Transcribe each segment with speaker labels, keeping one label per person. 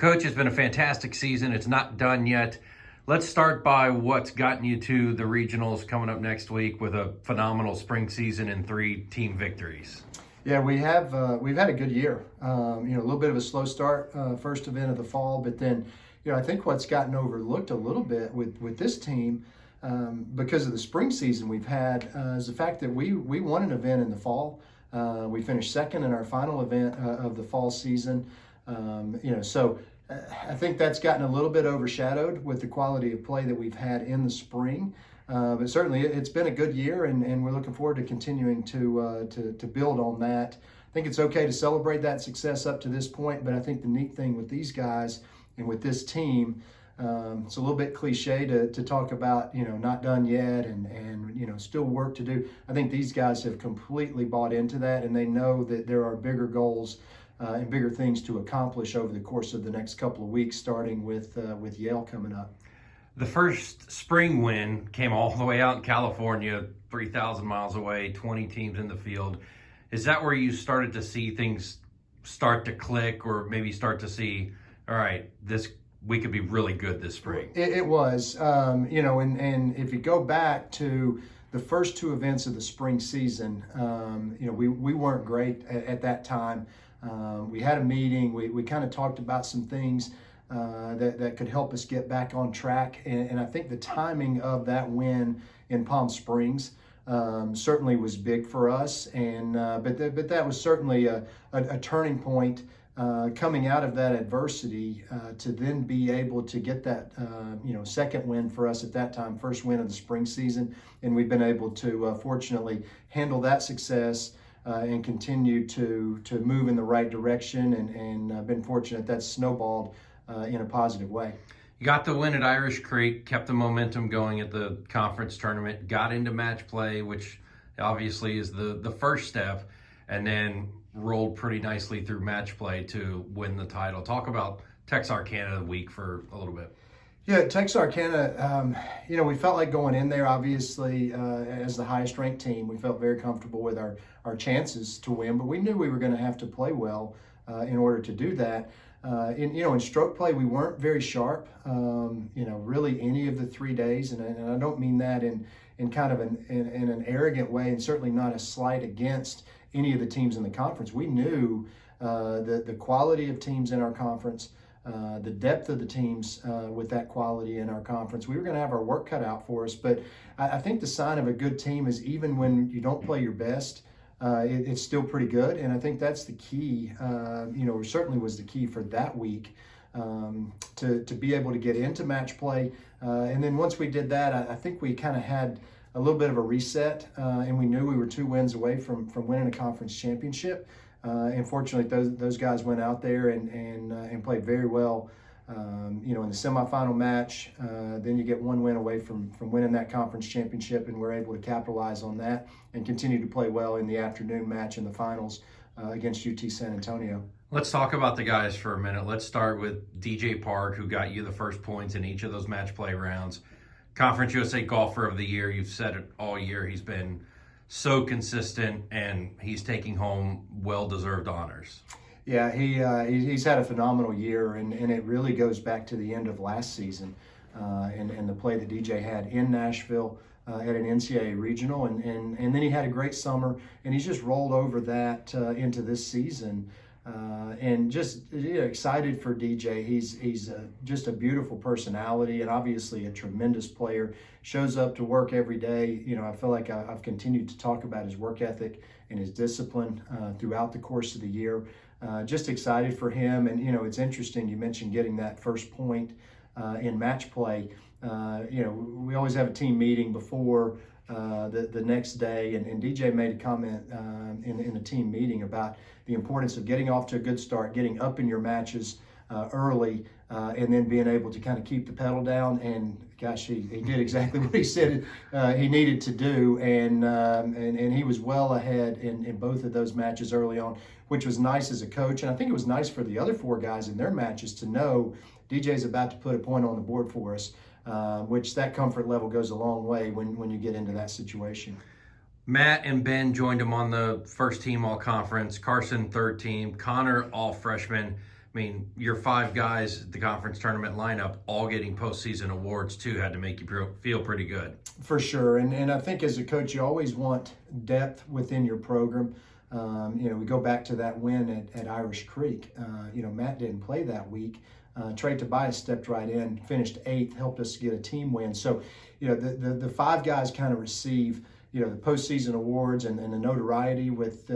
Speaker 1: Coach, it's been a fantastic season. It's not done yet. Let's start by what's gotten you to the regionals coming up next week with a phenomenal spring season and 3 team victories.
Speaker 2: Yeah, we've had a good year. A little bit of a slow start, first event of the fall, but then, I think what's gotten overlooked a little bit with this team because of the spring season we've had is the fact that we won an event in the fall. We finished second in our final event of the fall season. So I think that's gotten a little bit overshadowed with the quality of play that we've had in the spring. But certainly it's been a good year, and we're looking forward to continuing to build on that. I think it's okay to celebrate that success up to this point, but I think the neat thing with these guys and with this team, it's a little bit cliche to talk about, not done yet and still work to do. I think these guys have completely bought into that, and they know that there are bigger goals and bigger things to accomplish over the course of the next couple of weeks, starting with Yale coming up.
Speaker 1: The first spring win came all the way out in California, 3,000 miles away, 20 teams in the field. Is that where you started to see things start to click, or maybe start to see, all right, we could be really good this spring?
Speaker 2: It was, and if you go back to the first 2 events of the spring season, we weren't great at that time. We had a meeting. We kind of talked about some things that could help us get back on track. And I think the timing of that win in Palm Springs certainly was big for us. And but that was certainly a turning point coming out of that adversity to then be able to get that second win for us at that time, first win of the spring season. And we've been able to fortunately handle that success and continue to move in the right direction, and been fortunate that's snowballed in a positive way.
Speaker 1: You got the win at Irish Creek, kept the momentum going at the conference tournament, got into match play, which obviously is the first step, and then rolled pretty nicely through match play to win the title. Talk about Texarkana week for a little bit.
Speaker 2: Yeah, Texarkana, we felt like going in there, obviously, as the highest ranked team. We felt very comfortable with our chances to win, but we knew we were going to have to play well in order to do that. In stroke play, we weren't very sharp, really any of the 3 days. And I don't mean that in kind of in an arrogant way, and certainly not a slight against any of the teams in the conference. We knew the quality of teams in our conference, the depth of the teams with that quality in our conference. We were going to have our work cut out for us, but I think the sign of a good team is even when you don't play your best, it's still pretty good. And I think that's the key, certainly was the key for that week, to be able to get into match play. And then once we did that, I think we kind of had a little bit of a reset, and we knew we were 2 wins away from winning a conference championship. And fortunately, those guys went out there and played very well. In the semifinal match, then you get 1 win away from winning that conference championship, and we're able to capitalize on that and continue to play well in the afternoon match in the finals against UT San Antonio.
Speaker 1: Let's talk about the guys for a minute. Let's start with DJ Park, who got you the first points in each of those match play rounds. Conference USA Golfer of the Year. You've said it all year. He's been so consistent, and he's taking home well-deserved honors.
Speaker 2: Yeah, he's had a phenomenal year, and it really goes back to the end of last season and the play that DJ had in Nashville at an NCAA regional, and then he had a great summer, and he's just rolled over that into this season. And just excited for DJ. He's just a beautiful personality, and obviously a tremendous player. Shows up to work every day. I feel like I've continued to talk about his work ethic and his discipline throughout the course of the year. Just excited for him. And it's interesting, you mentioned getting that first point in match play. We always have a team meeting before the next day, and DJ made a comment in the team meeting about the importance of getting off to a good start, getting up in your matches early, and then being able to kind of keep the pedal down. And gosh, he did exactly what he said he needed to do, and he was well ahead in both of those matches early on, which was nice as a coach. And I think it was nice for the other 4 guys in their matches to know DJ's about to put a point on the board for us. Which that comfort level goes a long way when you get into that situation.
Speaker 1: Matt and Ben joined him on the first team all conference, Carson third team, Connor all freshman. I mean, your 5 guys at the conference tournament lineup all getting postseason awards too had to make you feel pretty good.
Speaker 2: For sure, and I think as a coach, you always want depth within your program. We go back to that win at Irish Creek. Matt didn't play that week. Trey Tobias stepped right in, finished 8th, helped us get a team win. So, the 5 guys kind of receive, the postseason awards and the notoriety with,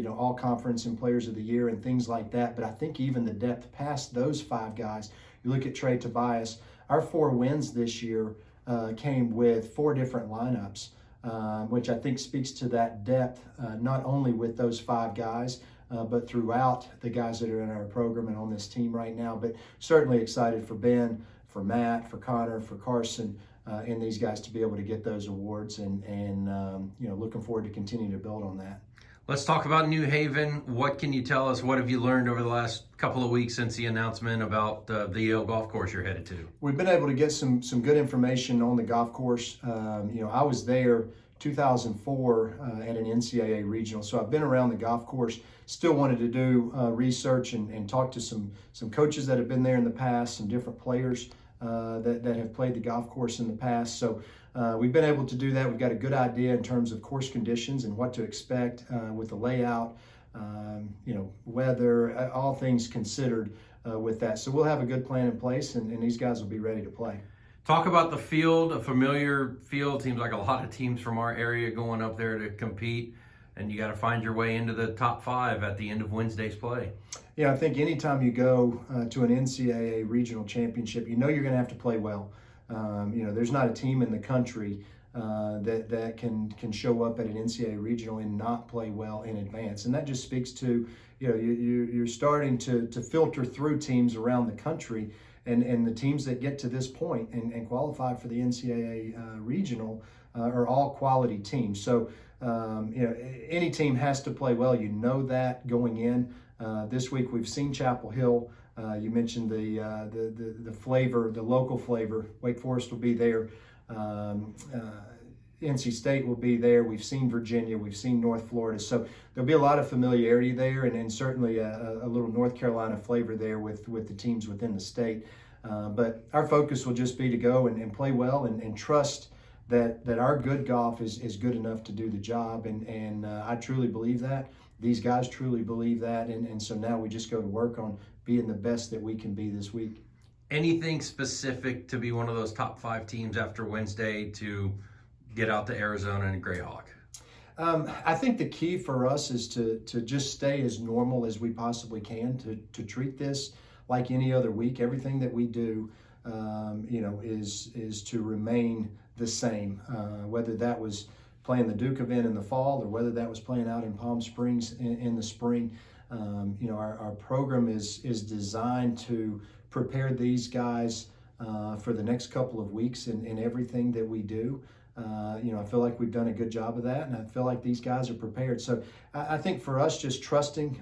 Speaker 2: all conference and players of the year and things like that. But I think even the depth past those 5 guys, you look at Trey Tobias, our 4 wins this year came with 4 different lineups, which I think speaks to that depth, not only with those 5 guys, but throughout the guys that are in our program and on this team right now. But certainly excited for Ben, for Matt, for Connor, for Carson, and these guys to be able to get those awards, and looking forward to continuing to build on that.
Speaker 1: Let's talk about New Haven. What can you tell us? What have you learned over the last couple of weeks since the announcement about the Yale golf course you're headed to?
Speaker 2: We've been able to get some good information on the golf course. I was there 2004 at an NCAA regional, so I've been around the golf course. Still wanted to do research and talk to some coaches that have been there in the past, some different players that have played the golf course in the past. So we've been able to do that. We've got a good idea in terms of course conditions and what to expect with the layout, weather, all things considered with that. So we'll have a good plan in place, and these guys will be ready to play.
Speaker 1: Talk about the field, a familiar field. Seems like a lot of teams from our area going up there to compete, and you got to find your way into the top 5 at the end of Wednesday's play.
Speaker 2: Yeah, I think anytime you go to an NCAA regional championship, you're going to have to play well. There's not a team in the country that can show up at an NCAA regional and not play well in advance, and that just speaks to you're starting to filter through teams around the country. And the teams that get to this point and qualify for the NCAA regional are all quality teams. So, any team has to play well. You know that going in. This week we've seen Chapel Hill. You mentioned the flavor, the local flavor. Wake Forest will be there. NC State will be there. We've seen Virginia. We've seen North Florida. So there'll be a lot of familiarity there, and certainly a little North Carolina flavor there with the teams within the state. But our focus will just be to go and play well and trust that our good golf is good enough to do the job. And I truly believe that. These guys truly believe that. And so now we just go to work on being the best that we can be this week.
Speaker 1: Anything specific to be one of those top 5 teams after Wednesday to get out to Arizona and Greyhawk?
Speaker 2: I think the key for us is to just stay as normal as we possibly can, to treat this like any other week. Everything that we do, is to remain the same, whether that was playing the Duke event in the fall or whether that was playing out in Palm Springs in the spring. Our program is designed to prepare these guys for the next couple of weeks in everything that we do. I feel like we've done a good job of that, and I feel like these guys are prepared. So I think for us, just trusting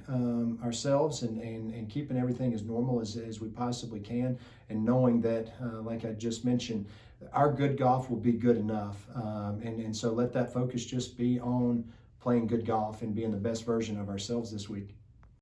Speaker 2: ourselves and keeping everything as normal as we possibly can, and knowing that, like I just mentioned, our good golf will be good enough. And so let that focus just be on playing good golf and being the best version of ourselves this week.